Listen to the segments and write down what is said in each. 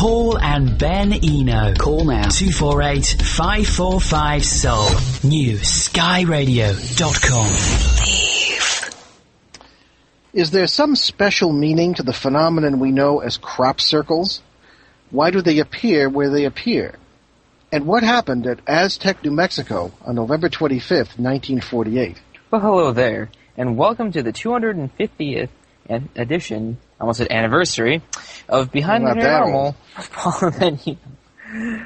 Paul and Ben Eno. Call now 248-545-SOUL. New skyradio.com. Is there some special meaning to the phenomenon we know as crop circles? Why do they appear where they appear? And what happened at Aztec, New Mexico on November 25th, 1948? Well, hello there, and welcome to the 250th edition, almost an anniversary, of Behind the Paranormal. Paul and Ben.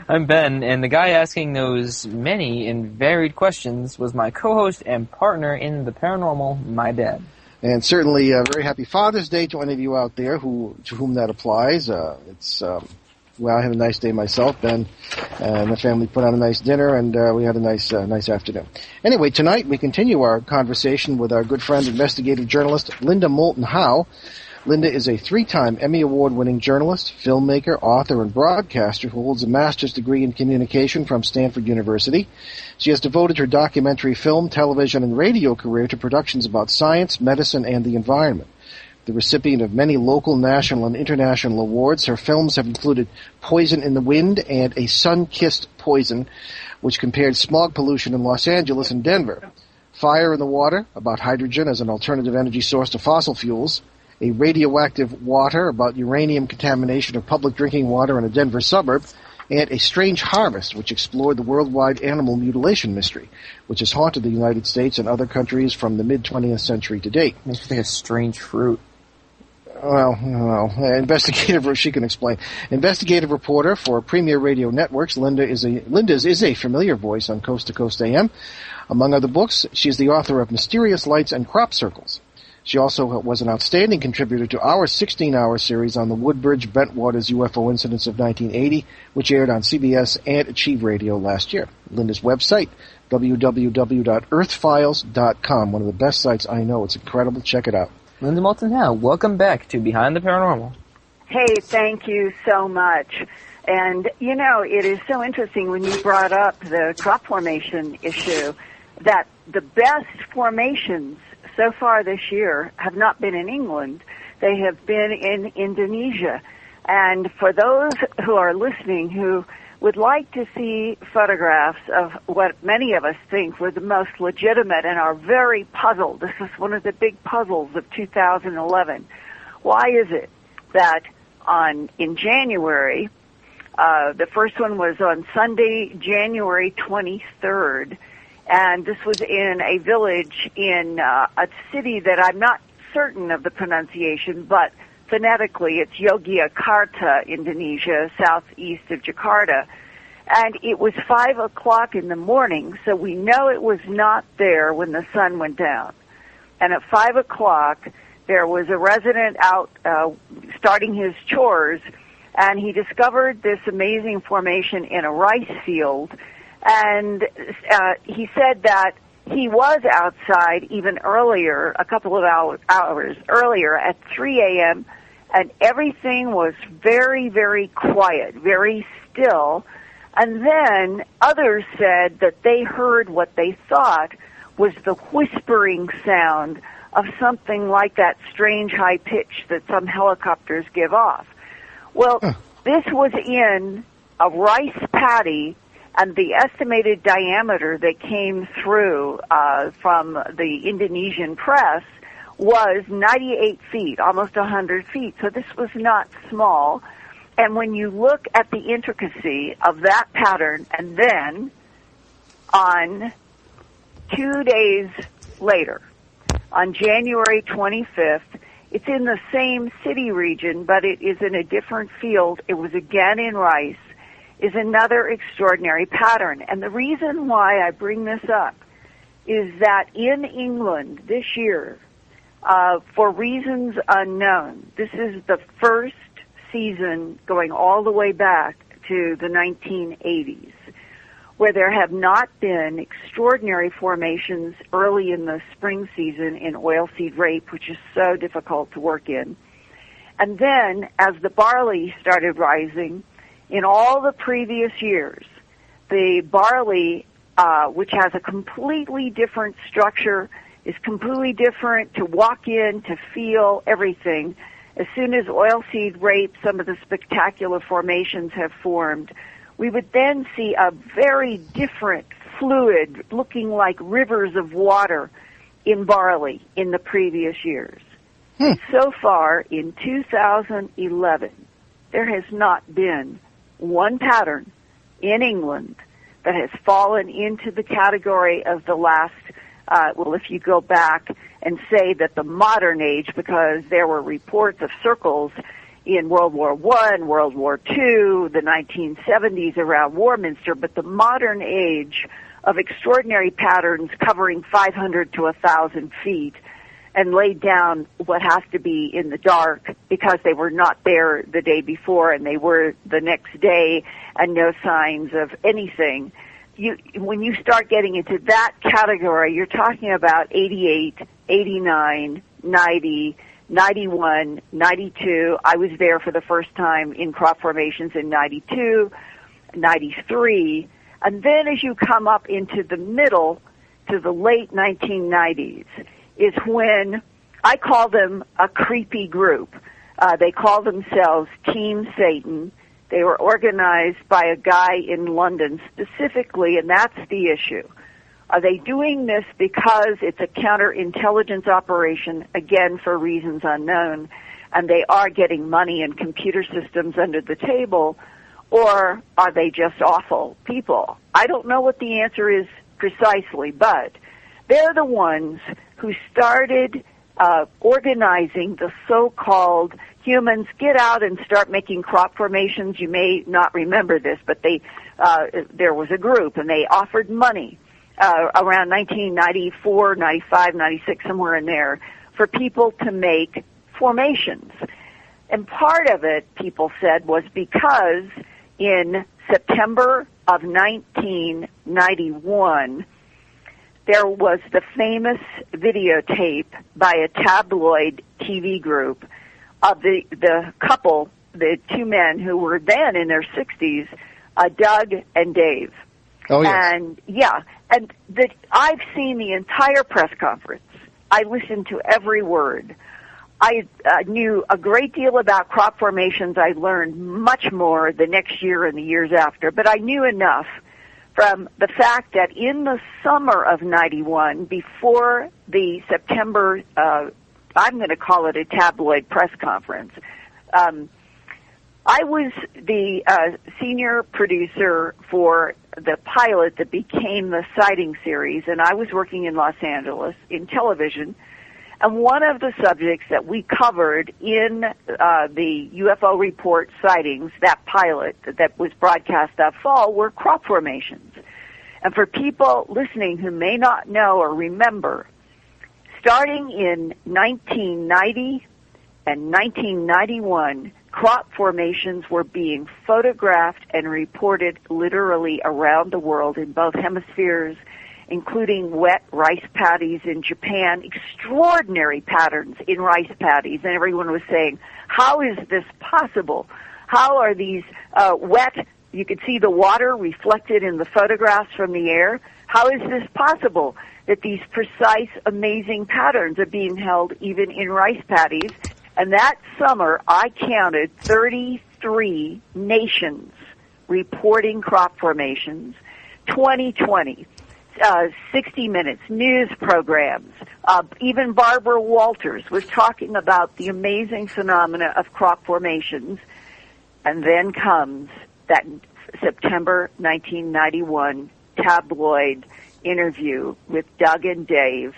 I'm Ben, and the guy asking those many and varied questions was my co-host and partner in the paranormal, my dad. And certainly a very happy Father's Day to any of you out there to whom that applies. Well, I had a nice day myself. Ben and the family put on a nice dinner, and we had a nice afternoon. Anyway, tonight we continue our conversation with our good friend, investigative journalist Linda Moulton Howe. Linda is a 3-time Emmy Award-winning journalist, filmmaker, author, and broadcaster who holds a master's degree in communication from Stanford University. She has devoted her documentary film, television, and radio career to productions about science, medicine, and the environment. The recipient of many local, national, and international awards, her films have included Poison in the Wind and A Sun-Kissed Poison, which compared smog pollution in Los Angeles and Denver. Fire in the Water, about hydrogen as an alternative energy source to fossil fuels. A Radioactive Water, about uranium contamination of public drinking water in a Denver suburb. And A Strange Harvest, which explored the worldwide animal mutilation mystery, which has haunted the United States and other countries from the mid-20th century to date. Makes me think of strange fruit. Well, she can explain. Investigative reporter for Premier Radio Networks, Linda's is a familiar voice on Coast to Coast AM. Among other books, she is the author of Mysterious Lights and Crop Circles. She also was an outstanding contributor to our 16-hour series on the Woodbridge-Bentwaters UFO incidents of 1980, which aired on CBS and Achieve Radio last year. Linda's website, www.earthfiles.com, one of the best sites I know. It's incredible. Check it out. Linda Moulton Howe, welcome back to Behind the Paranormal. Hey, thank you so much. And, it is so interesting when you brought up the crop formation issue that the best formations so far this year have not been in England. They have been in Indonesia. And for those who are listening who would like to see photographs of what many of us think were the most legitimate and are very puzzled, this is one of the big puzzles of 2011. Why is it that in January, the first one was on Sunday, January 23rd, and this was in a village in a city that I'm not certain of the pronunciation, but phonetically it's Yogyakarta, Indonesia, southeast of Jakarta. And it was 5 o'clock in the morning, so we know it was not there when the sun went down. And at 5 o'clock, there was a resident out starting his chores, and he discovered this amazing formation in a rice field. And he said that he was outside even earlier, a couple of hours earlier, at 3 a.m., and everything was very, very quiet, very still. And then others said that they heard what they thought was the whispering sound of something like that strange high pitch that some helicopters give off. Well, this was in a rice paddy, and the estimated diameter that came through from the Indonesian press was 98 feet, almost 100 feet. So this was not small. And when you look at the intricacy of that pattern, and then on 2 days later, on January 25th, it's in the same city region, but it is in a different field. It was again in rice, is another extraordinary pattern. And the reason why I bring this up is that in England this year, for reasons unknown, this is the first season going all the way back to the 1980s, where there have not been extraordinary formations early in the spring season in oilseed rape, which is so difficult to work in. And then, as the barley started rising, in all the previous years, the barley, which has a completely different structure, is completely different to walk in, to feel everything, as soon as oilseed rape, some of the spectacular formations have formed, we would then see a very different fluid looking like rivers of water in barley in the previous years. So far, in 2011, there has not been one pattern in England that has fallen into the category of the last, if you go back and say that the modern age, because there were reports of circles in World War I, World War II, the 1970s around Warminster, but the modern age of extraordinary patterns covering 500 to 1,000 feet and laid down what has to be in the dark because they were not there the day before and they were the next day and no signs of anything. When you start getting into that category, you're talking about 88, 89, 90, 91, 92. I was there for the first time in crop formations in 92, 93. And then as you come up into the middle to the late 1990s is when I call them a creepy group. They call themselves Team Satan. They were organized by a guy in London specifically, and that's the issue. Are they doing this because it's a counterintelligence operation, again, for reasons unknown, and they are getting money and computer systems under the table, or are they just awful people? I don't know what the answer is precisely, but they're the ones who started organizing the so-called humans get out and start making crop formations. You may not remember this, but there was a group, and they offered money around 1994, 95, 96, somewhere in there, for people to make formations. And part of it, people said, was because in September of 1991, there was the famous videotape by a tabloid TV group of the couple, the two men who were then in their 60s, Doug and Dave. Oh, yes. And, I've seen the entire press conference. I listened to every word. I knew a great deal about crop formations. I learned much more the next year and the years after, but I knew enough from the fact that in the summer of 91, before the September, I'm going to call it a tabloid press conference, I was the senior producer for the pilot that became the sighting series, and I was working in Los Angeles in television. And one of the subjects that we covered in the UFO report sightings, that pilot that was broadcast that fall, were crop formations. And for people listening who may not know or remember, starting in 1990 and 1991, crop formations were being photographed and reported literally around the world in both hemispheres, including wet rice paddies in Japan, extraordinary patterns in rice paddies, and everyone was saying, how is this possible? How are these wet, you could see the water reflected in the photographs from the air. How is this possible that these precise, amazing patterns are being held even in rice paddies? And that summer, I counted 33 nations reporting crop formations, 2020. 60 Minutes, news programs, even Barbara Walters was talking about the amazing phenomena of crop formations. And then comes that September 1991 tabloid interview with Doug and Dave,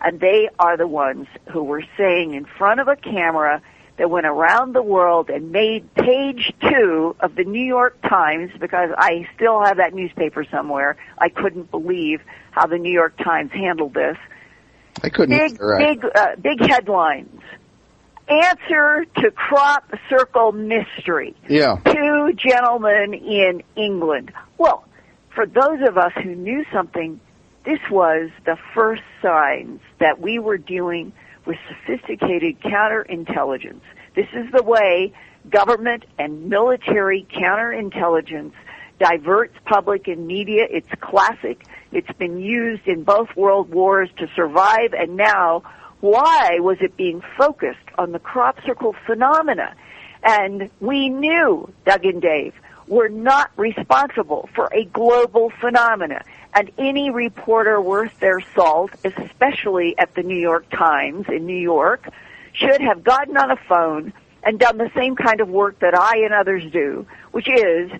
and they are the ones who were saying in front of a camera that went around the world and made page 2 of the New York Times, because I still have that newspaper somewhere. I couldn't believe how the New York Times handled this. I couldn't. Big headlines. Answer to crop circle mystery. Yeah. 2 gentlemen in England. Well, for those of us who knew something, this was the first signs that we were dealing with sophisticated counterintelligence. This is the way government and military counterintelligence diverts public and media. It's classic. It's been used in both world wars to survive, and now Why was it being focused on the crop circle phenomena? And we knew, Doug and Dave, were not responsible for a global phenomena. And any reporter worth their salt, especially at the New York Times in New York, should have gotten on a phone and done the same kind of work that I and others do, which is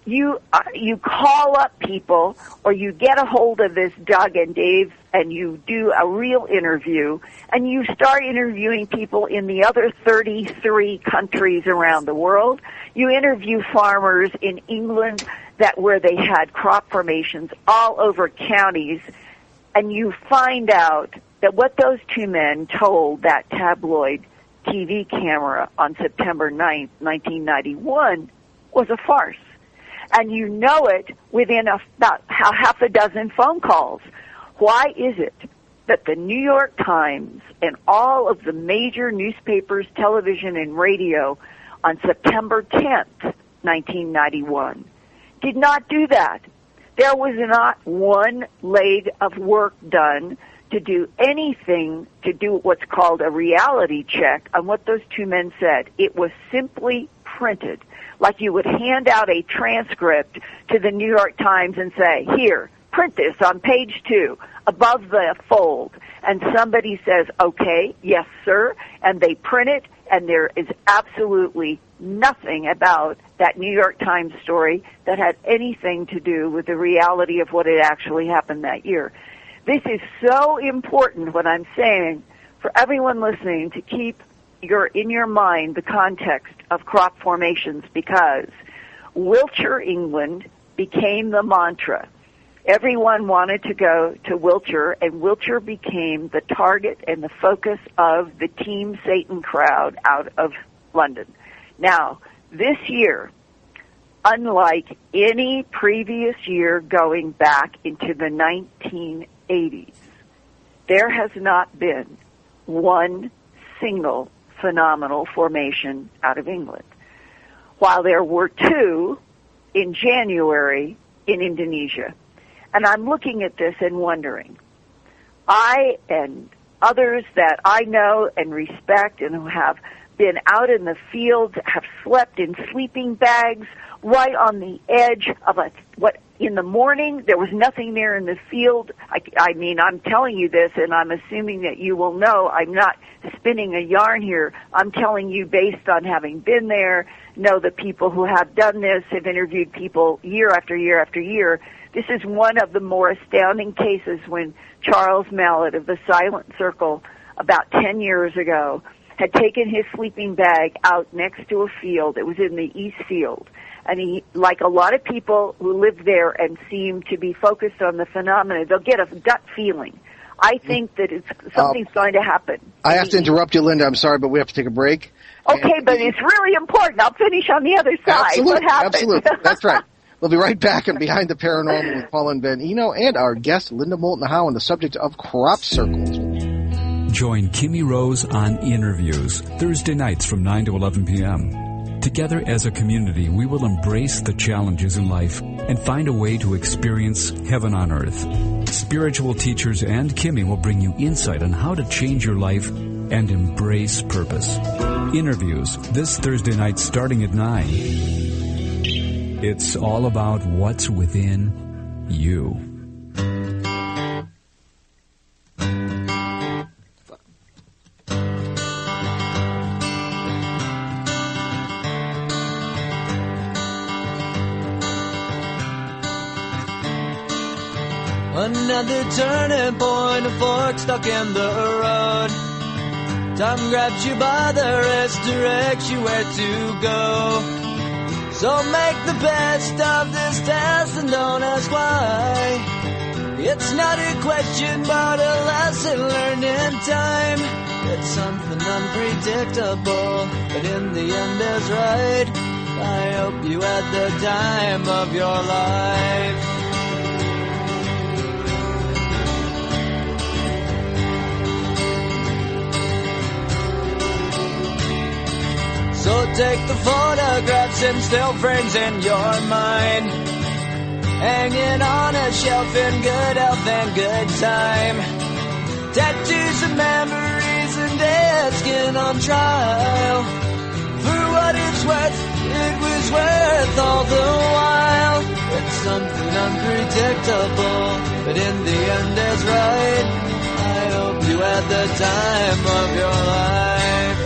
you call up people or you get a hold of this Doug and Dave and you do a real interview and you start interviewing people in the other 33 countries around the world. You interview farmers in England where they had crop formations all over counties, and you find out that what those two men told that tabloid TV camera on September 9th, 1991 was a farce. And you know it within about half a dozen phone calls. Why is it that the New York Times and all of the major newspapers, television, and radio on September 10th, 1991, did not do that? There was not one leg of work done to do anything to do what's called a reality check on what those two men said. It was simply printed, like you would hand out a transcript to the New York Times and say, here, print this on page 2, above the fold. And somebody says, okay, yes, sir, and they print it, and there is absolutely nothing about that New York Times story that had anything to do with the reality of what had actually happened that year. This is so important, what I'm saying, for everyone listening to keep in your mind the context of crop formations, because Wiltshire, England became the mantra. Everyone wanted to go to Wiltshire, and Wiltshire became the target and the focus of the Team Satan crowd out of London. Now, this year, unlike any previous year going back into the 1980s, there has not been one single phenomenal formation out of England, while there were 2 in January in Indonesia. And I'm looking at this and wondering, I and others that I know and respect and who have been out in the fields, have slept in sleeping bags right on the edge of what in the morning there was nothing there in the field. I mean, I'm telling you this, and I'm assuming that you will know. I'm not spinning a yarn here. I'm telling you based on having been there, know the people who have done this, have interviewed people year after year after year. This is one of the more astounding cases when Charles Mallet of the Silent Circle about 10 years ago had taken his sleeping bag out next to a field. It was in the East Field. And he, like a lot of people who live there and seem to be focused on the phenomena, they'll get a gut feeling. I think that something's going to happen. I have to interrupt you, Linda. I'm sorry, but we have to take a break. Okay, but it's really important. I'll finish on the other side. Absolutely, what happened? Absolutely. That's right. We'll be right back on Behind the Paranormal with Paul and Ben Eno and our guest, Linda Moulton Howe, on the subject of crop circles. Join Kimmy Rose on Interviews, Thursday nights from 9 to 11 p.m. Together as a community, we will embrace the challenges in life and find a way to experience heaven on earth. Spiritual teachers and Kimmy will bring you insight on how to change your life and embrace purpose. Interviews, this Thursday night starting at 9. It's all about what's within you. Another turning point, a fork stuck in the road. Time grabs you by the wrist, directs you where to go. So make the best of this test and don't ask why. It's not a question but a lesson learned in time. It's something unpredictable, but in the end is right. I hope you had the time of your life. So take the photographs and still frames in your mind, hanging on a shelf in good health and good time. Tattoos of memory dead skin on trial. For what it's worth, it was worth all the while. It's something unpredictable, but in the end is right. I hope you had the time of your life.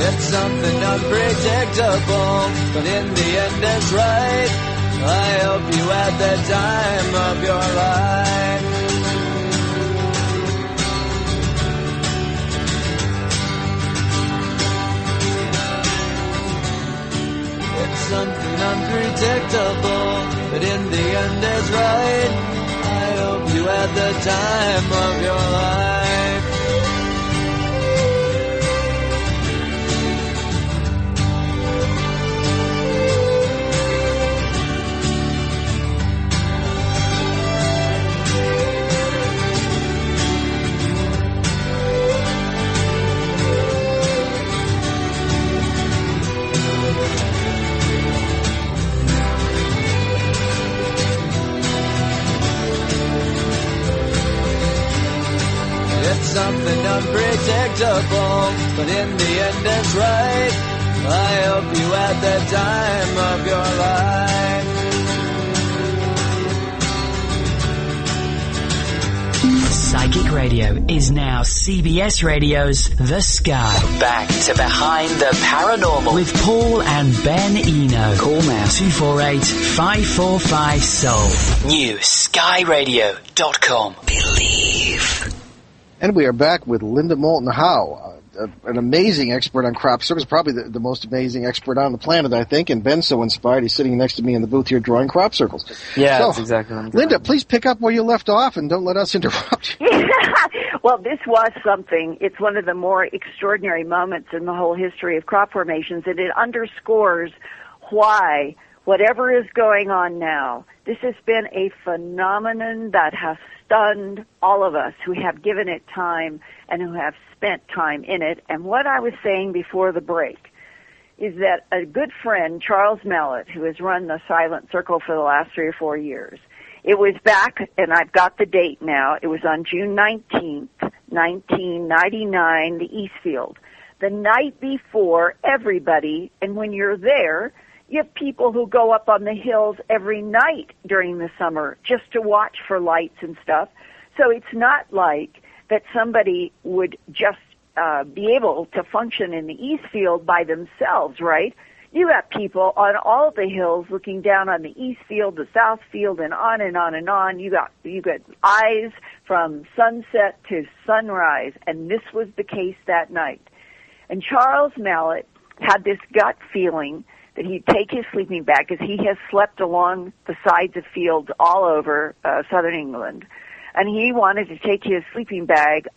It's something unpredictable, but in the end it's right. I hope you had the time of your life. It's something unpredictable, but in the end it's right. I hope you had the time of your life. It's something unpredictable, but in the end it's right. I hope you had the time of your life. Psychic Radio is now CBS Radio's The Sky. Back to Behind the Paranormal with Paul and Ben Eno. Call now 248-545-SOUL. New skyradio.com. Believe. And we are back with Linda Moulton Howe, an amazing expert on crop circles, probably the most amazing expert on the planet, I think. And Ben's so inspired, he's sitting next to me in the booth here drawing crop circles. Yeah, so, that's exactly what I'm doing. Linda, please pick up where you left off and don't let us interrupt you. Well, this was something. It's one of the more extraordinary moments in the whole history of crop formations, and it underscores why, whatever is going on now, this has been a phenomenon that has stunned all of us who have given it time and who have spent time in it. And what I was saying before the break is that a good friend, Charles Mellett, who has run the Silent Circle for the last 3 or 4 years, it was back, and I've got the date now, it was on June 19th, 1999, the Eastfield. The night before, everybody, and when you're there, you have people who go up on the hills every night during the summer just to watch for lights and stuff. So it's not like that somebody would just be able to function in the Eastfield by themselves, right? You have people on all the hills looking down on the East Field, the South Field, and on and on and on. You got eyes from sunset to sunrise, and this was the case that night. And Charles Mellett had this gut feeling that he'd take his sleeping bag, because he has slept along the sides of fields all over southern England, and he wanted to take his sleeping bag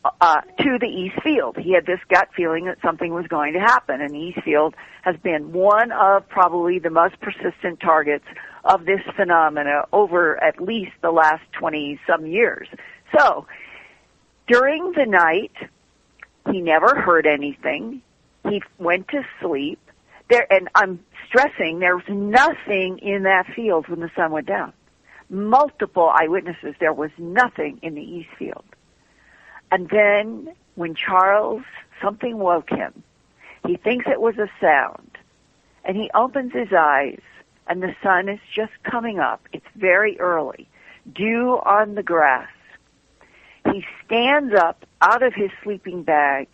to the East Field. He had this gut feeling that something was going to happen, and the East Field has been one of probably the most persistent targets of this phenomena over at least the last 20-some years. So, during the night, he never heard anything. He went to sleep. And I'm stressing, there was nothing in that field when the sun went down. Multiple eyewitnesses, there was nothing in the East Field. And then when Charles, something woke him. He thinks it was a sound. And he opens his eyes, and the sun is just coming up. It's very early. Dew on the grass. He stands up out of his sleeping bag,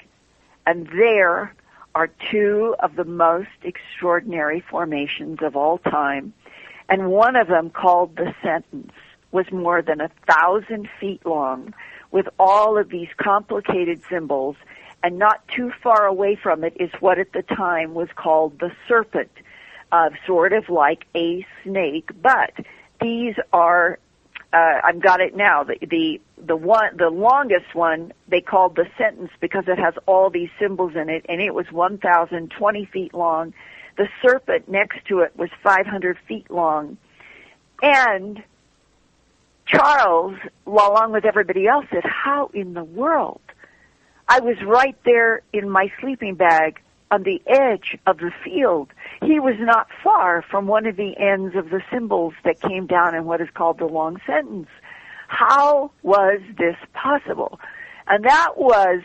and there are two of the most extraordinary formations of all time. And one of them, called the Sentence, was more than 1,000 feet long, with all of these complicated symbols, and not too far away from it is what at the time was called the Serpent, sort of like a snake, but these are I've got it now. The longest one they called the sentence because it has all these symbols in it, and it was 1,020 feet long. The serpent next to it was 500 feet long, and Charles, along with everybody else, said, "How in the world?" I was right there in my sleeping bag on the edge of the field. He was not far from one of the ends of the symbols that came down in what is called the long sentence. How was this possible? And that was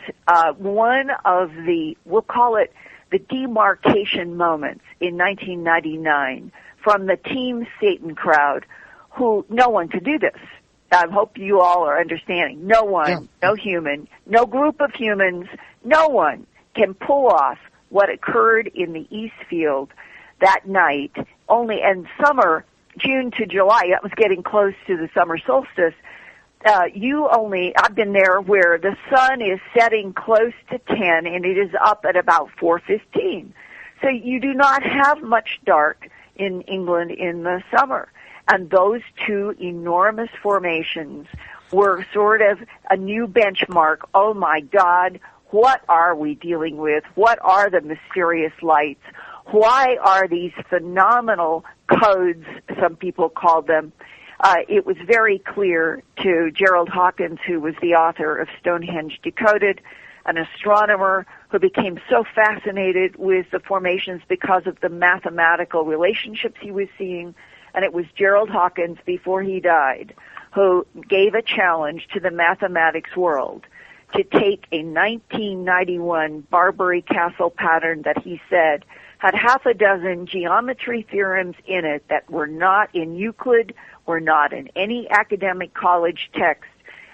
one of the, we'll call it the demarcation moments in 1999 from the Team Satan crowd, who no one could do this. I hope you all are understanding. No one, no human, no group of humans, no one can pull off what occurred in the East Field that night. Only in summer, June to July, that was getting close to the summer solstice. I've been there where the sun is setting close to 10 and it is up at about 4:15. So you do not have much dark in England in the summer. And those two enormous formations were sort of a new benchmark. Oh my God, what are we dealing with? What are the mysterious lights? Why are these phenomenal codes, some people called them? It was very clear to Gerald Hawkins, who was the author of Stonehenge Decoded, an astronomer who became so fascinated with the formations because of the mathematical relationships he was seeing. And it was Gerald Hawkins, before he died, who gave a challenge to the mathematics world to take a 1991 Barbary Castle pattern that he said had half a dozen geometry theorems in it that were not in Euclid, were not in any academic college text,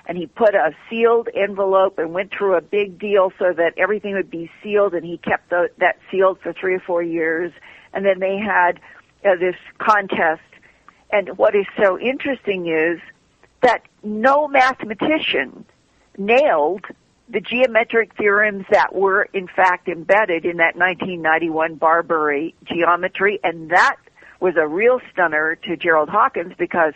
and he put a sealed envelope and went through a big deal so that everything would be sealed, and he kept that sealed for 3 or 4 years, and then they had this contest. And what is so interesting is that no mathematician nailed the geometric theorems that were in fact embedded in that 1991 Barbary geometry, and that was a real stunner to Gerald Hawkins because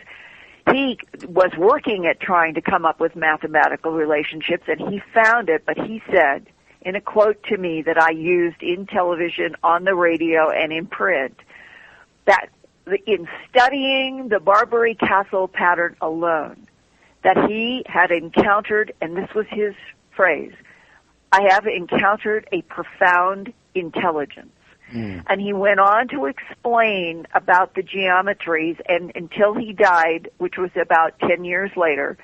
he was working at trying to come up with mathematical relationships, and he found it, but he said in a quote to me that I used in television, on the radio, and in print, that in studying the Barbary Castle pattern alone, that he had encountered, and this was his phrase, I have encountered a profound intelligence. And he went on to explain about the geometries, and until he died, which was about 10 years later,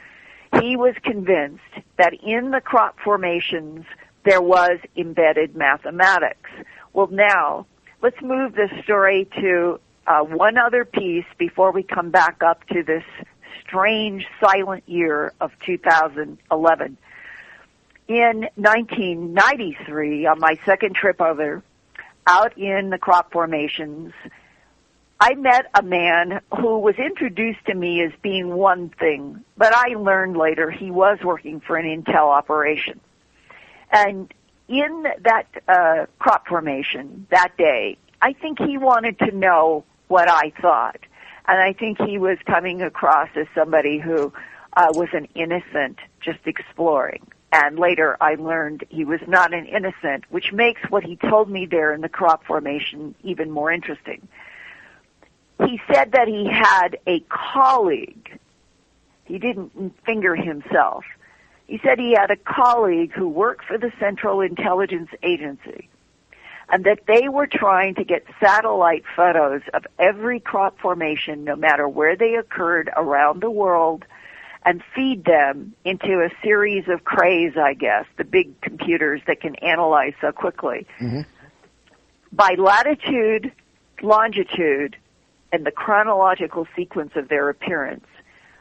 he was convinced that in the crop formations there was embedded mathematics. Well, now, let's move this story to one other piece before we come back up to this strange silent year of 2011. In 1993, on my second trip over, out in the crop formations, I met a man who was introduced to me as being one thing, but I learned later he was working for an intel operation. And in that crop formation that day, I think he wanted to know what I thought. And I think he was coming across as somebody who was an innocent, just exploring. And later I learned he was not an innocent, which makes what he told me there in the crop formation even more interesting. He said that he had a colleague. He didn't finger himself. He said he had a colleague who worked for the Central Intelligence Agency, and that they were trying to get satellite photos of every crop formation, no matter where they occurred around the world, and feed them into a series of crays, I guess, the big computers that can analyze so quickly, by latitude, longitude, and the chronological sequence of their appearance,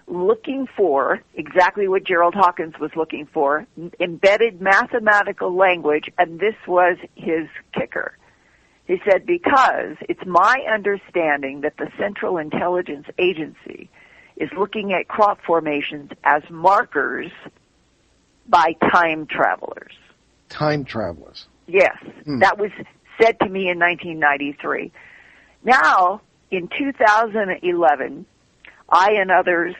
looking for exactly what Gerald Hawkins was looking for, embedded mathematical language, and this was his kicker. He said, because it's my understanding that the Central Intelligence Agency is looking at crop formations as markers by time travelers. Time travelers. Yes, that was said to me in 1993. Now, in 2011, I and others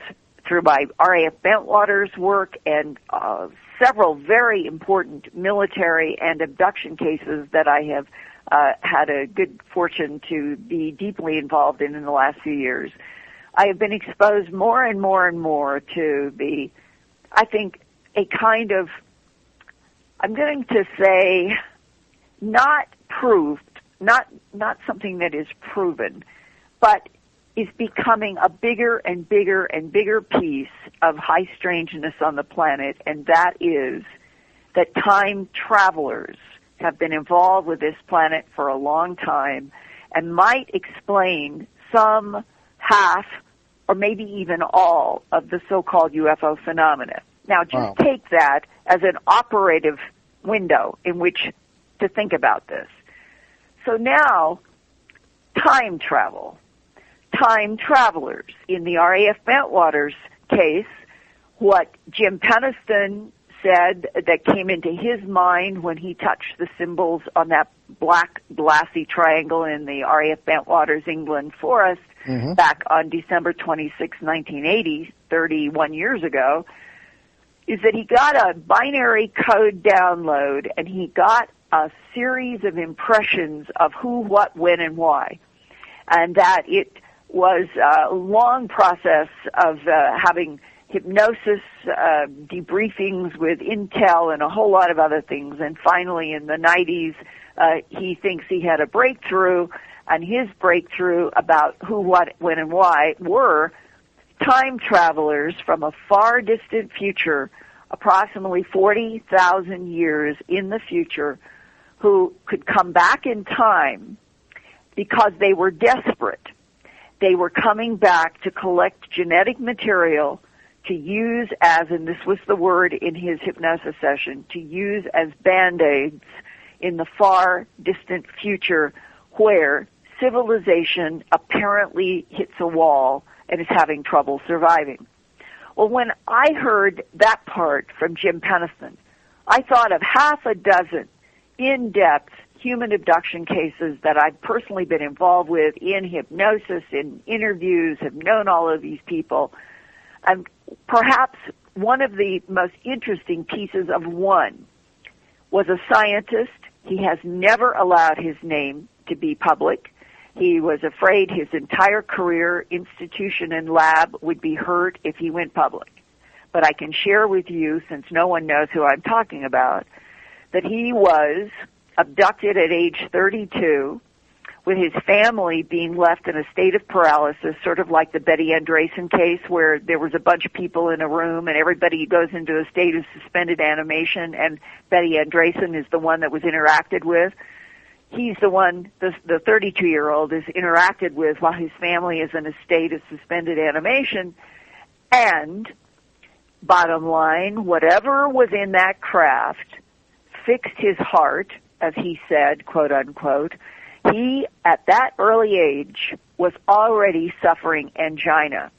through my RAF Bentwaters work and several very important military and abduction cases that I have had a good fortune to be deeply involved in the last few years, I have been exposed more and more and more to the, I think, a kind of, I'm going to say, not proved, not something that is proven, but is becoming a bigger and bigger and bigger piece of high strangeness on the planet, and that is that time travelers have been involved with this planet for a long time and might explain some, half, or maybe even all of the so-called UFO phenomena. Now, just take that as an operative window in which to think about this. So now, time travel. Time travelers. In the RAF Bentwaters case, what Jim Peniston said that came into his mind when he touched the symbols on that black glassy triangle in the RAF Bentwaters England forest back on December 26, 1980, 31 years ago, is that he got a binary code download and he got a series of impressions of who, what, when, and why. And that it was a long process of having hypnosis, debriefings with Intel, and a whole lot of other things. And finally, in the 90s, he thinks he had a breakthrough, and his breakthrough about who, what, when, and why were time travelers from a far distant future, approximately 40,000 years in the future, who could come back in time because they were desperate. They were coming back to collect genetic material to use as, and this was the word in his hypnosis session, to use as Band-Aids in the far distant future where civilization apparently hits a wall and is having trouble surviving. Well, when I heard that part from Jim Peniston, I thought of half a dozen in-depth human abduction cases that I've personally been involved with in hypnosis, in interviews, have known all of these people. And perhaps one of the most interesting pieces of one was a scientist. He has never allowed his name to be public. He was afraid his entire career, institution, and lab would be hurt if he went public. But I can share with you, since no one knows who I'm talking about, that he was abducted at age 32 with his family being left in a state of paralysis, sort of like the Betty Andreasen case where there was a bunch of people in a room and everybody goes into a state of suspended animation, and Betty Andreasen is the one that was interacted with. He's the one, the 32-year-old is interacted with while his family is in a state of suspended animation. And, bottom line, whatever was in that craft fixed his heart, as he said, quote unquote. He, at that early age, was already suffering angina,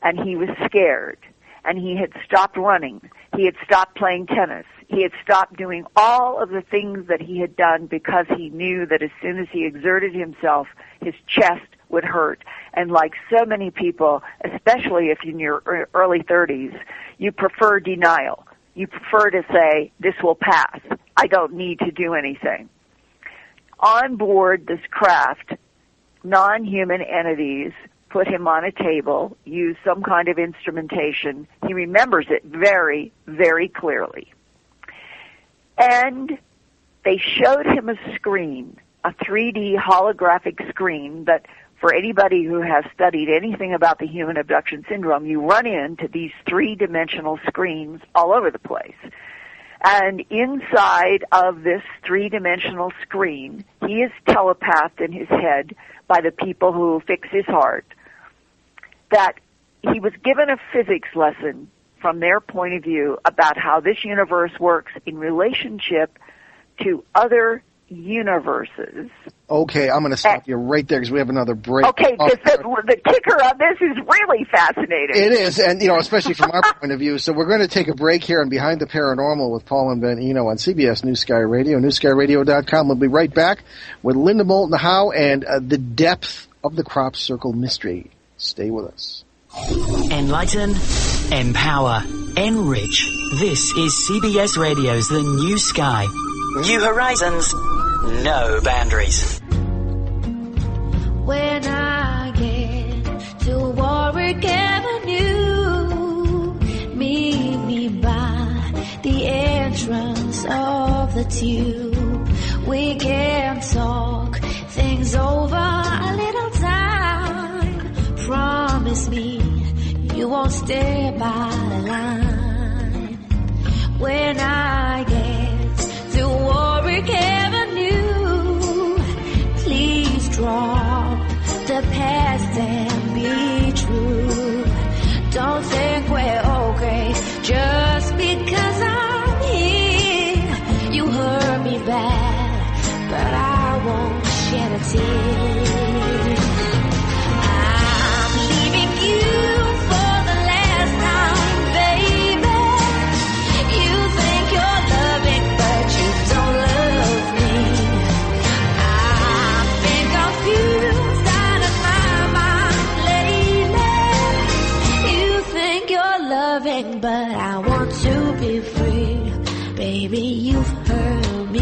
and he was scared, and he had stopped running. He had stopped playing tennis. He had stopped doing all of the things that he had done because he knew that as soon as he exerted himself, his chest would hurt. And like so many people, especially if you're in your early 30s, you prefer denial. You prefer to say, this will pass. I don't need to do anything. On board this craft, non-human entities put him on a table, used some kind of instrumentation. He remembers it very, very clearly. And they showed him a screen, a 3D holographic screen that for anybody who has studied anything about the human abduction syndrome, you run into these three-dimensional screens all over the place. And inside of this three-dimensional screen, he is telepathed in his head by the people who fix his heart, that he was given a physics lesson from their point of view about how this universe works in relationship to other universes. Okay, I'm going to stop you right there because we have another break. Okay, because the kicker on this is really fascinating. It is, and especially from our point of view. So we're going to take a break here on Behind the Paranormal with Paul and Ben Eno on CBS New Sky Radio, newskyradio.com. We'll be right back with Linda Moulton Howe and the depth of the crop circle mystery. Stay with us. Enlighten, empower, enrich. This is CBS Radio's The New Sky. New horizons, no boundaries. When I get to Warwick Avenue, meet me by the entrance of the tube. We can talk things over a little time. Promise me you won't stay by the line. When I get to Warwick Avenue, please drop the past and be true. Don't think we're okay just because I'm here. You hurt me bad, but I won't shed a tear. I'm leaving you for the last time, baby. You think you're loving, but you don't love me. I've been confused out of my mind lately. You think you're loving, but I want to be free. Baby, you've hurt me.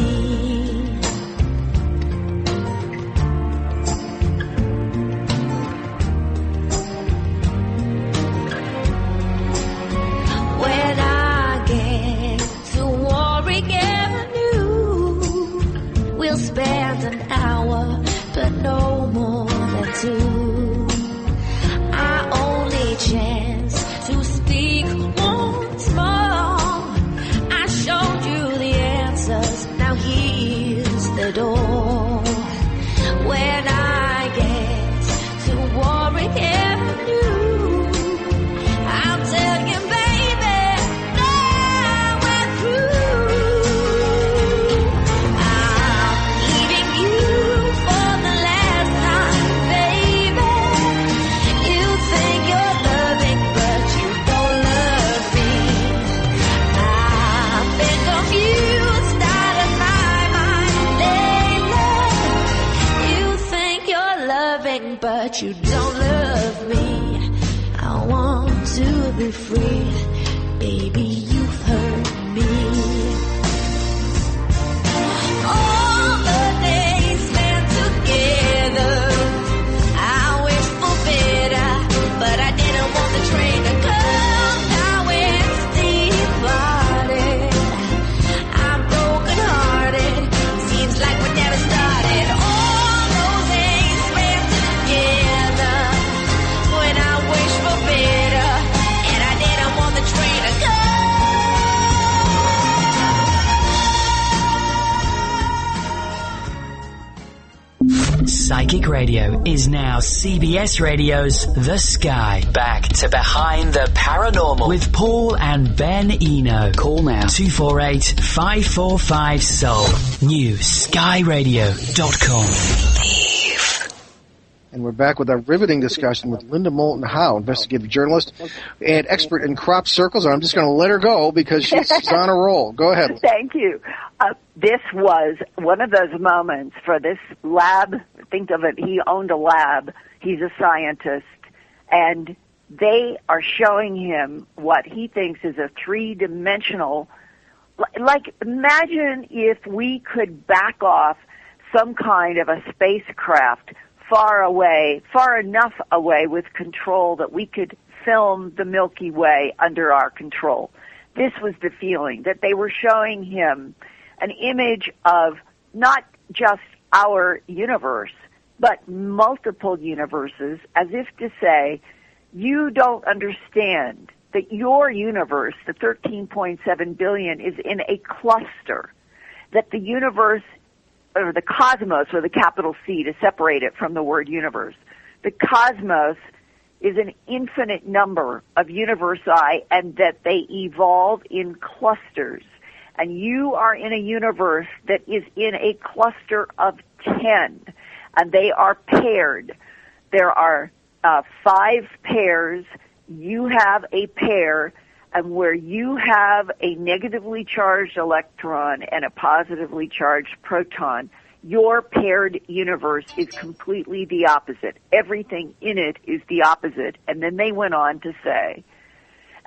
When I get to Warwick Avenue, we'll spend an hour, but no more than two. Our only chance to speak once more. I showed you the answers, now here's the door. When I get to Warwick Avenue, I'll tell you, baby, now we're through. I'm leaving you for the last time, baby. You think you're loving, but you don't love me. I've been confused out of my mind lately. You think you're loving, but you don't love me. I want to be free. Baby, you've hurt me. All the days spent together, I wish for better, but I didn't want the train to come. Now it's departed. I'm broken hearted. Seems like we never started. All those days spent together, when I wish for better, and I didn't want the train to come. Psychic Radio is now CBS Radio's The Sky. Back to Behind the Paranormal with Paul and Ben Eno. Call now 248-545-SOUL. NewSkyRadio.com. And we're back with our riveting discussion with Linda Moulton Howe, investigative journalist and expert in crop circles. And I'm just going to let her go because she's on a roll. Go ahead. Thank you. This was one of those moments for this lab. Think of it, he owned a lab. He's a scientist. And they are showing him what he thinks is a three-dimensional. Like, imagine if we could back off some kind of a spacecraft far away, far enough away with control that we could film the Milky Way under our control. This was the feeling, that they were showing him an image of not just our universe, but multiple universes, as if to say, you don't understand that your universe, the 13.7 billion, is in a cluster, that the universe, or the cosmos, or the capital C to separate it from the word universe, the cosmos is an infinite number of universi, and that they evolve in clusters. And you are in a universe that is in a cluster of 10, and they are paired. There are 5 pairs. You have a pair, and where you have a negatively charged electron and a positively charged proton, Your paired universe is completely the opposite. Everything in it is the opposite. And then they went on to say,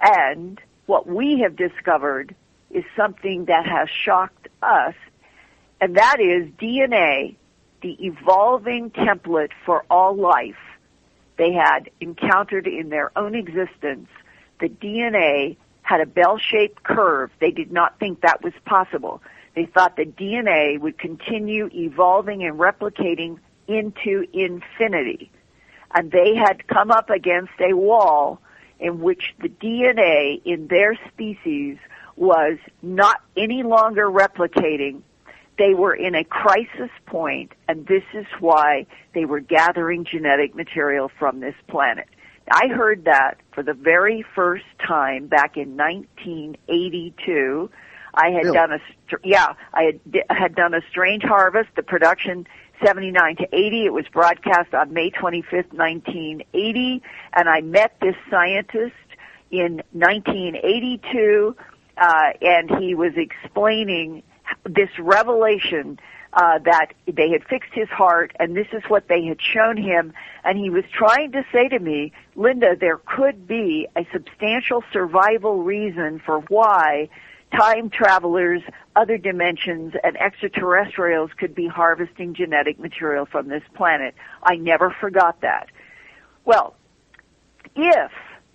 and what we have discovered is something that has shocked us, and that is DNA, the evolving template for all life. They had encountered in their own existence. The DNA had a bell-shaped curve. They did not think that was possible. They thought the DNA would continue evolving and replicating into infinity. And they had come up against a wall in which the DNA in their species was not any longer replicating. They were in a crisis point, and this is why they were gathering genetic material from this planet. I heard that for the very first time back in 1982. I had done had done a Strange Harvest, the production 79 to 80. It was broadcast on May 25th, 1980, and I met this scientist in 1982, and he was explaining this revelation that they had fixed his heart, and this is what they had shown him. And he was trying to say to me, Linda, there could be a substantial survival reason for why time travelers, other dimensions, and extraterrestrials could be harvesting genetic material from this planet. I never forgot that. Well, if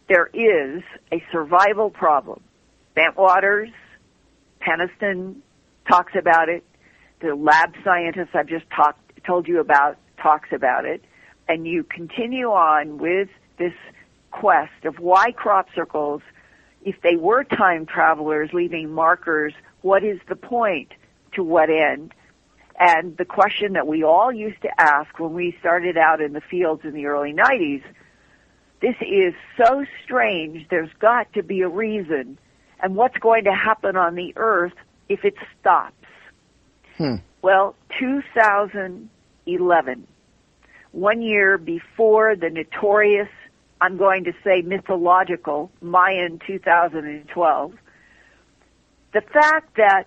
there is a survival problem, Bentwaters, Peniston talks about it, the lab scientist I've just told you about talks about it, and you continue on with this quest of why crop circles, if they were time travelers leaving markers, what is the point, to what end? And the question that we all used to ask when we started out in the fields in the early 90s, this is so strange, there's got to be a reason. And what's going to happen on the earth if it stops? Well, 2011, 1 year before the notorious, I'm going to say mythological, Mayan 2012, the fact that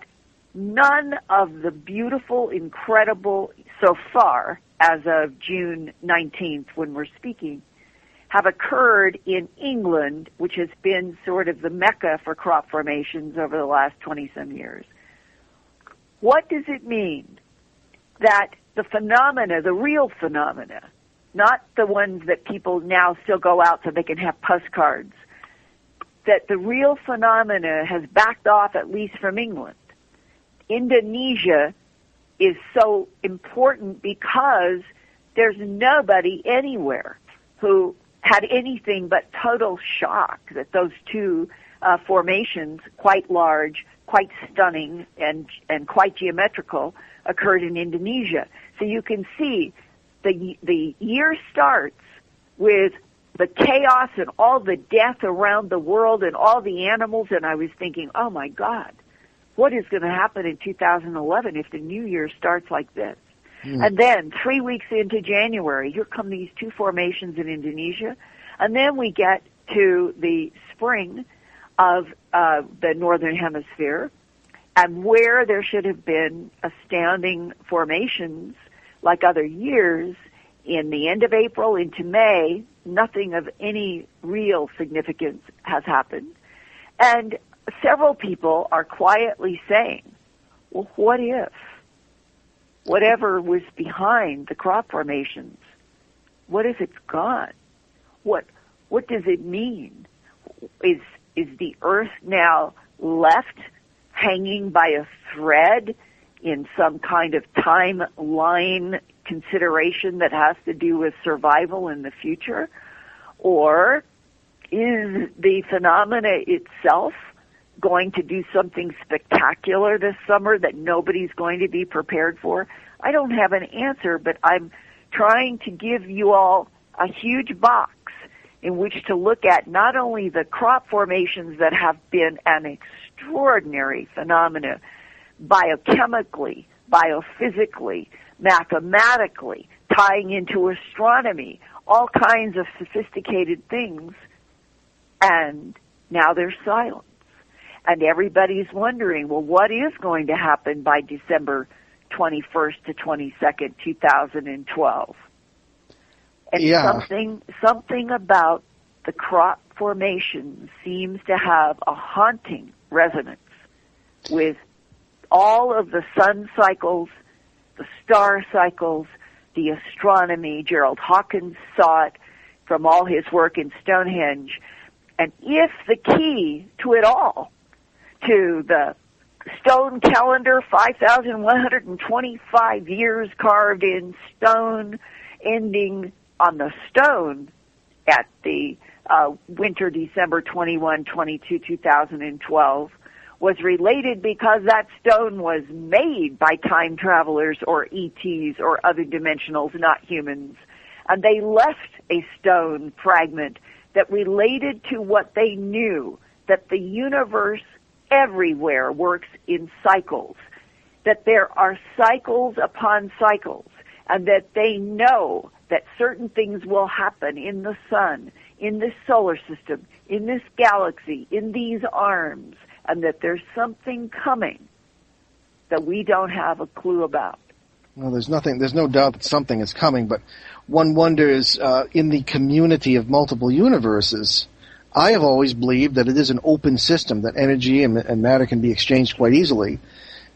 none of the beautiful, incredible, so far, as of June 19th when we're speaking, have occurred in England, which has been sort of the mecca for crop formations over the last 20-some years. What does it mean that the phenomena, the real phenomena, not the ones that people now still go out so they can have postcards, that the real phenomena has backed off at least from England? Indonesia is so important because there's nobody anywhere who had anything but total shock that those two formations, quite large, quite stunning, and quite geometrical, occurred in Indonesia. So you can see the year starts with the chaos and all the death around the world and all the animals, and I was thinking, oh my God, what is going to happen in 2011 if the new year starts like this? And then 3 weeks into January, here come these two formations in Indonesia, and then we get to the spring of the Northern Hemisphere, and where there should have been astounding formations like other years, in the end of April into May, nothing of any real significance has happened. And several people are quietly saying, well, what if? Whatever was behind the crop formations, what if it's gone? What does it mean? Is the earth now left hanging by a thread in some kind of timeline consideration that has to do with survival in the future? Or is the phenomena itself going to do something spectacular this summer that nobody's going to be prepared for? I don't have an answer, but I'm trying to give you all a huge box in which to look at not only the crop formations that have been an extraordinary phenomena, biochemically, biophysically, mathematically, tying into astronomy, all kinds of sophisticated things, and now there's silence. And everybody's wondering, well, what is going to happen by December 21st to 22nd, 2012. And something about the crop formation seems to have a haunting resonance with all of the sun cycles, the star cycles, the astronomy. Gerald Hawkins saw it from all his work in Stonehenge. And if the key to it all, to the stone calendar, 5,125 years carved in stone, ending on the stone at the winter December 21, 22, 2012, was related because that stone was made by time travelers or ETs or other dimensionals, not humans. And they left a stone fragment that related to what they knew, that the universe everywhere works in cycles, that there are cycles upon cycles, and that they know that certain things will happen in the sun, in this solar system, in this galaxy, in these arms, and that there's something coming that we don't have a clue about. Well, there's no doubt that something is coming, but one wonders, in the community of multiple universes, I have always believed that it is an open system, that energy and matter can be exchanged quite easily.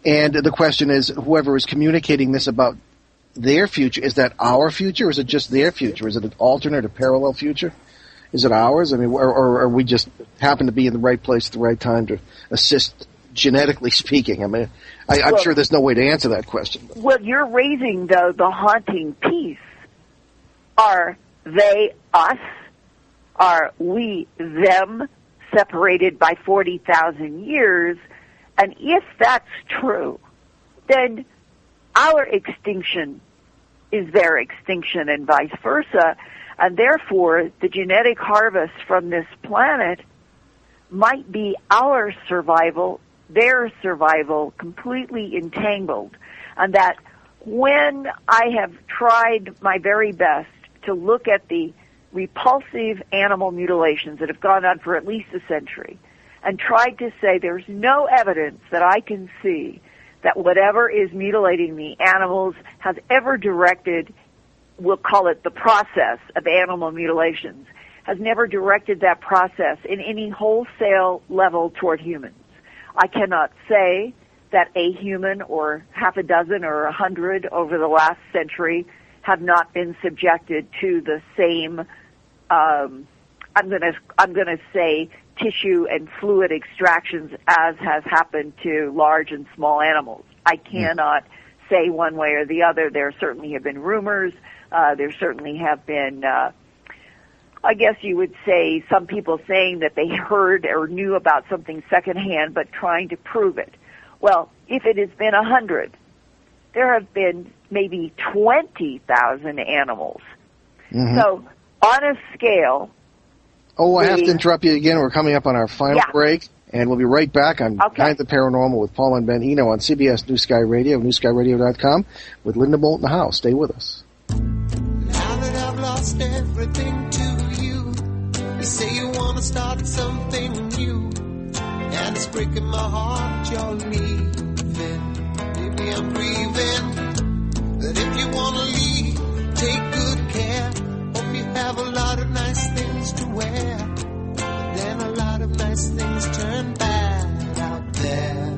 And the question is, whoever is communicating this about their future, is that our future, or is it just their future? Is it an alternate or parallel future? Is it ours? I mean, or we just happen to be in the right place at the right time to assist, genetically speaking? I mean, I'm sure there's no way to answer that question. Well, you're raising, though, the haunting piece. Are they us? Are we them, separated by 40,000 years? And if that's true, then our extinction is their extinction and vice versa. And therefore, the genetic harvest from this planet might be our survival, their survival, completely entangled. And that when I have tried my very best to look at the repulsive animal mutilations that have gone on for at least a century, and tried to say there's no evidence that I can see that whatever is mutilating the animals has ever directed, we'll call it the process of animal mutilations, has never directed that process in any wholesale level toward humans. I cannot say that a human or half a dozen or 100 over the last century have not been subjected to the same, I'm going to say, tissue and fluid extractions as has happened to large and small animals. I cannot say one way or the other. There certainly have been rumors. There certainly have been, I guess you would say, some people saying that they heard or knew about something secondhand, but trying to prove it. Well, if it has been 100, there have been maybe 20,000 animals. Mm-hmm. So on a scale... Oh, I have to interrupt you again. We're coming up on our final break, and we'll be right back on Behind the Paranormal with Paul and Ben Eno on CBS New Sky Radio, newskyradio.com, with Linda Moulton Howe. Stay with us. Now that I've lost everything to you, you say you want to start something new, and it's breaking my heart you're leaving. Maybe I'm grieving, that if you want to leave, take good care. Hope you have a lot of nice things to wear, but then a lot of nice things turn bad out there.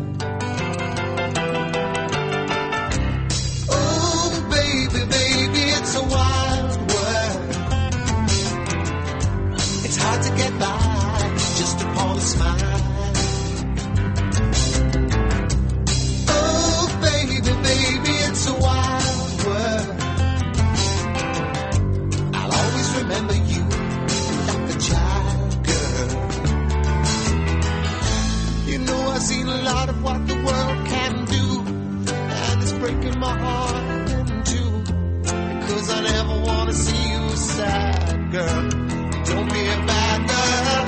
Oh, baby, baby, it's a wild world. It's hard to get by just upon a smile. Oh, baby, baby, it's a wild world. Remember you like a child, girl. You know I've seen a lot of what the world can do, and it's breaking my heart in two, because I never want to see you sad, girl. Don't be a bad girl,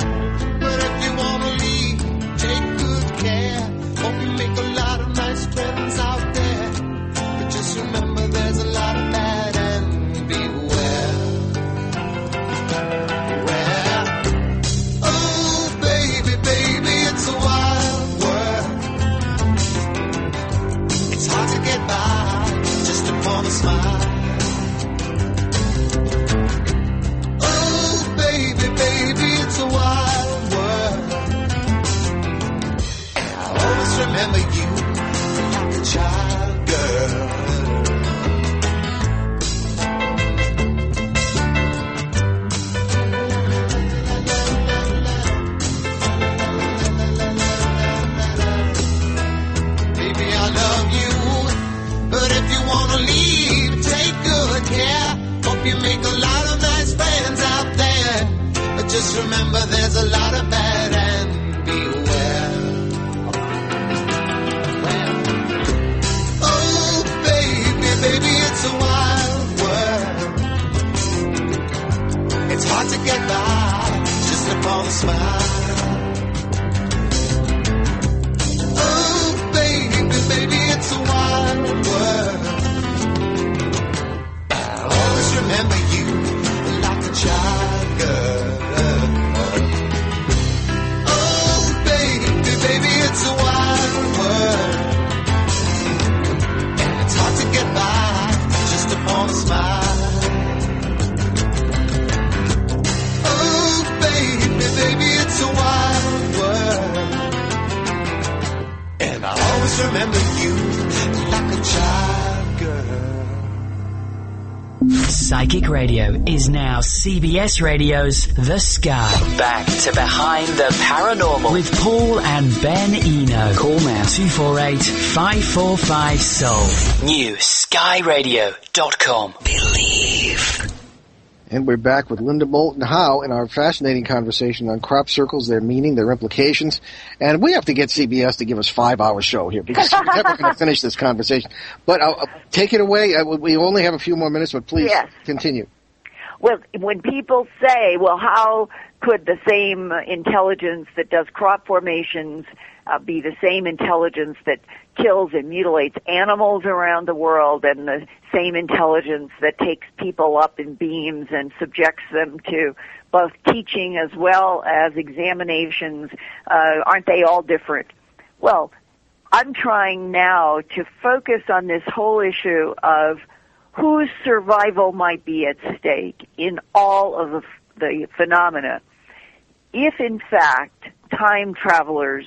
but if you want to leave, take good care. Hope you make a lot of nice friends out there, but just remember there's a lot of bad and beware. It's a wild world. Always remember there's a lot of bad and beware. Oh, baby, it's a wild world. It's hard to get by just upon a smile. Oh, baby, it's a wild world. I'll always remember you like a child girl. Oh, baby, it's a wild world. And it's hard to get by just upon a smile. Oh, baby, it's a wild world. And I'll always remember you like a child girl. Psychic Radio is now CBS Radio's The Sky. Back to Behind the Paranormal with Paul and Ben Eno. Call now 248-545-SOUL. New skyradio.com. Believe. And we're back with Linda Moulton Howe in our fascinating conversation on crop circles, their meaning, their implications. And we have to get CBS to give us a 5-hour show here because we're never going to finish this conversation. But take it away. We only have a few more minutes, but please continue. Well, when people say, well, how could the same intelligence that does crop formations be the same intelligence that kills and mutilates animals around the world, and the same intelligence that takes people up in beams and subjects them to both teaching as well as examinations? Aren't they all different? Well, I'm trying now to focus on this whole issue of whose survival might be at stake in all of the phenomena. If, in fact, time travelers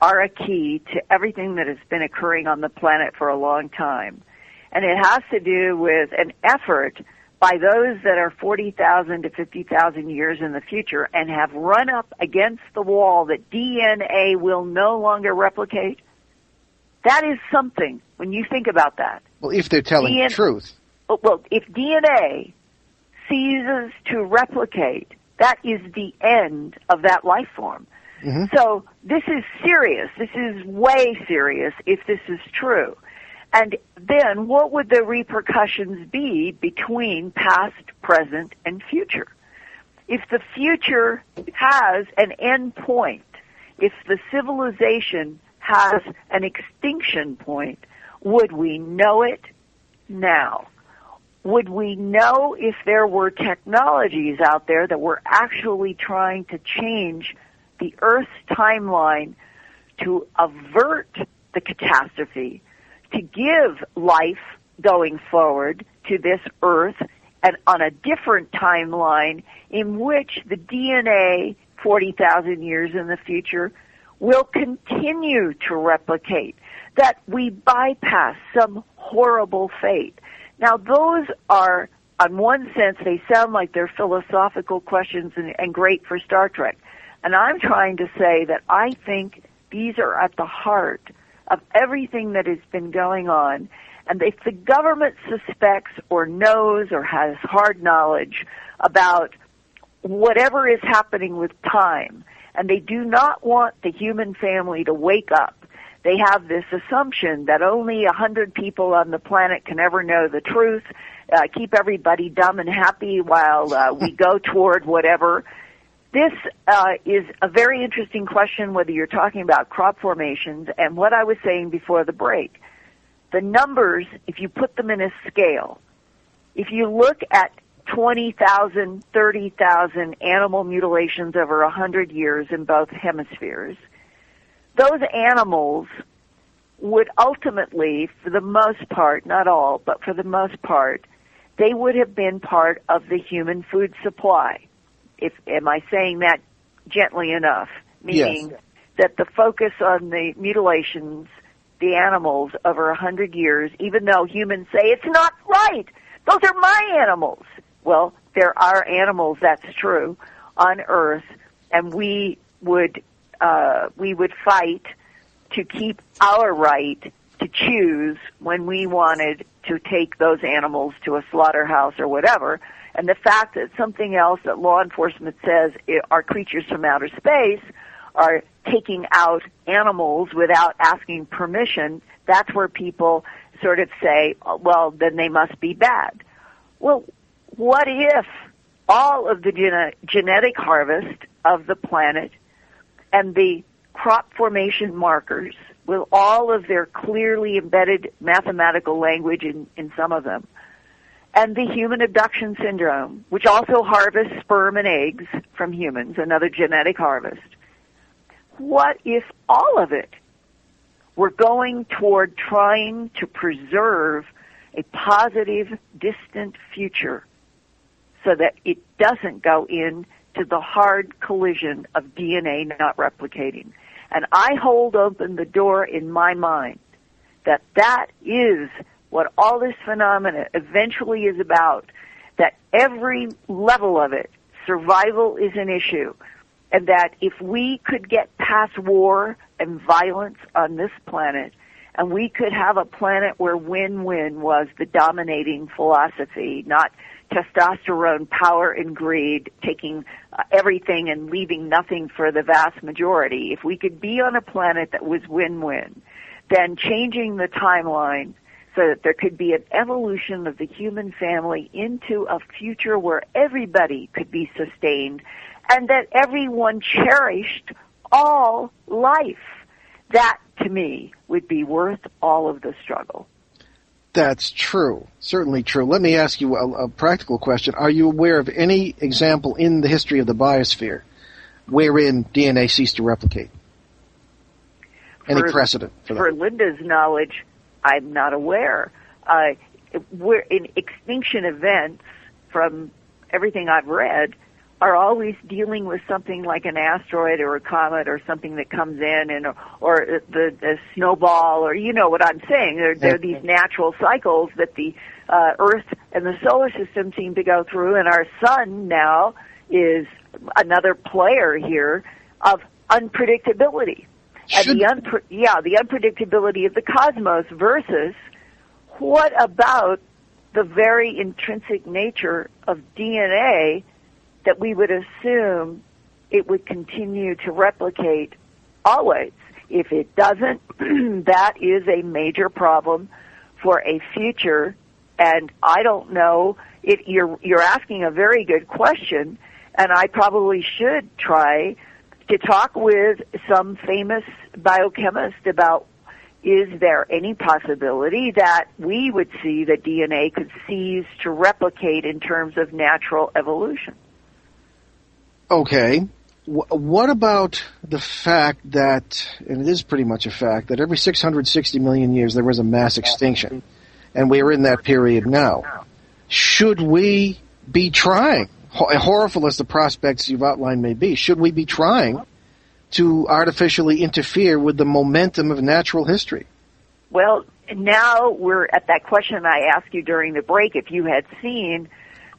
are a key to everything that has been occurring on the planet for a long time. And it has to do with an effort by those that are 40,000 to 50,000 years in the future and have run up against the wall that DNA will no longer replicate. That is something, when you think about that. Well, if they're telling the truth. Well, if DNA ceases to replicate, that is the end of that life form. Mm-hmm. So this is serious. This is way serious if this is true. And then what would the repercussions be between past, present, and future? If the future has an end point, if the civilization has an extinction point, would we know it now? Would we know if there were technologies out there that were actually trying to change the Earth's timeline to avert the catastrophe, to give life going forward to this Earth and on a different timeline in which the DNA 40,000 years in the future will continue to replicate, that we bypass some horrible fate? Now, those are, on one sense, they sound like they're philosophical questions and great for Star Trek. And I'm trying to say that I think these are at the heart of everything that has been going on. And if the government suspects or knows or has hard knowledge about whatever is happening with time, and they do not want the human family to wake up, they have this assumption that only 100 people on the planet can ever know the truth, keep everybody dumb and happy while we go toward whatever. This is a very interesting question, whether you're talking about crop formations and what I was saying before the break. The numbers, if you put them in a scale, if you look at 20,000, 30,000 animal mutilations over 100 years in both hemispheres, those animals would ultimately, for the most part, not all, but for the most part, they would have been part of the human food supply. Am I saying that gently enough? Meaning that the focus on the mutilations, the animals over 100 years, even though humans say it's not right, those are my animals. Well, there are animals, that's true, on Earth, and we would fight to keep our right to choose when we wanted to take those animals to a slaughterhouse or whatever, And the fact that something else that law enforcement says are creatures from outer space are taking out animals without asking permission, that's where people sort of say, well, then they must be bad. Well, what if all of the genetic harvest of the planet and the crop formation markers, with all of their clearly embedded mathematical language in some of them, and the human abduction syndrome, which also harvests sperm and eggs from humans, another genetic harvest, what if all of it were going toward trying to preserve a positive, distant future so that it doesn't go into the hard collision of DNA not replicating? And I hold open the door in my mind that that is what all this phenomena eventually is about, that every level of it, survival is an issue, and that if we could get past war and violence on this planet, and we could have a planet where win-win was the dominating philosophy, not testosterone, power, and greed, taking everything and leaving nothing for the vast majority. If we could be on a planet that was win-win, then changing the timeline so that there could be an evolution of the human family into a future where everybody could be sustained and that everyone cherished all life, that, to me, would be worth all of the struggle. That's true. Certainly true. Let me ask you a practical question. Are you aware of any example in the history of the biosphere wherein DNA ceased to replicate? Any precedent for that? For Linda's knowledge, I'm not aware. We're in extinction events, from everything I've read, are always dealing with something like an asteroid or a comet or something that comes in, and or the snowball, or you know what I'm saying. There are these natural cycles that the Earth and the solar system seem to go through, and our sun now is another player here of unpredictability. And the unpredictability of the cosmos versus what about the very intrinsic nature of DNA that we would assume it would continue to replicate always. If it doesn't, that is a major problem for a future. And I don't know, you're asking a very good question, and I probably should try to talk with some famous biochemist about, is there any possibility that we would see that DNA could cease to replicate in terms of natural evolution? Okay. What about the fact that, and it is pretty much a fact, that every 660 million years there was a mass extinction, and we are in that period now? Should we be trying, horrible as the prospects you've outlined may be, should we be trying to artificially interfere with the momentum of natural history? Well, now we're at that question I asked you during the break. If you had seen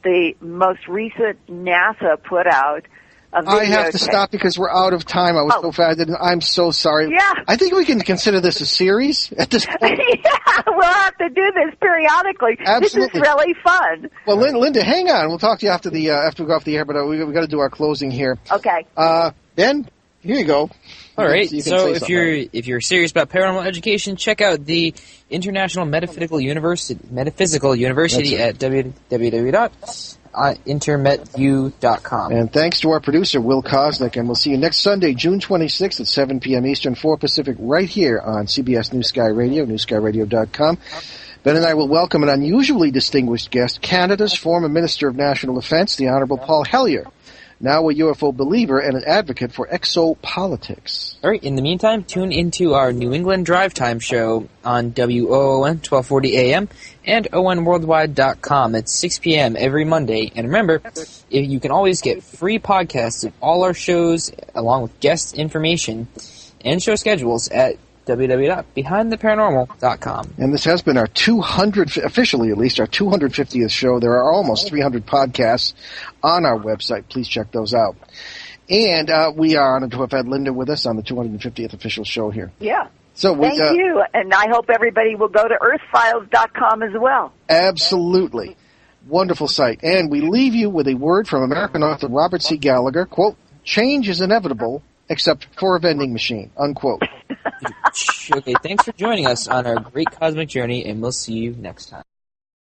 the most recent NASA put out a video. I have to stop because we're out of time. I was so fast. I'm so sorry. Yeah. I think we can consider this a series at this point. Yeah, we'll have to do this periodically. Absolutely. This is really fun. Well, Linda, hang on. We'll talk to you after we go off the air, but we got to do our closing here. Okay. Ben, here you go. All right. So if you're serious about paranormal education, check out the International Metaphysical University at www.intermetu.com. And thanks to our producer, Will Kosnick, and we'll see you next Sunday, June 26th at 7 p.m. Eastern, 4 Pacific, right here on CBS New Sky Radio, newskyradio.com. Ben and I will welcome an unusually distinguished guest, Canada's former Minister of National Defense, the Honorable Paul Hellyer, now a UFO believer and an advocate for exopolitics. All right. In the meantime, tune into our New England Drive Time show on WOON 1240 AM and ONWorldwide.com at 6 p.m. every Monday. And remember, you can always get free podcasts of all our shows, along with guest information and show schedules at www.behindtheparanormal.com. And this has been our 200, officially at least, our 250th show. There are almost 300 podcasts on our website. Please check those out. And we are honored to have had Linda with us on the 250th official show here. Yeah. So Thank you. And I hope everybody will go to earthfiles.com as well. Absolutely. Wonderful site. And we leave you with a word from American author Robert C. Gallagher, quote, "Change is inevitable, except for a vending machine," unquote. Okay, thanks for joining us on our great cosmic journey, and we'll see you next time.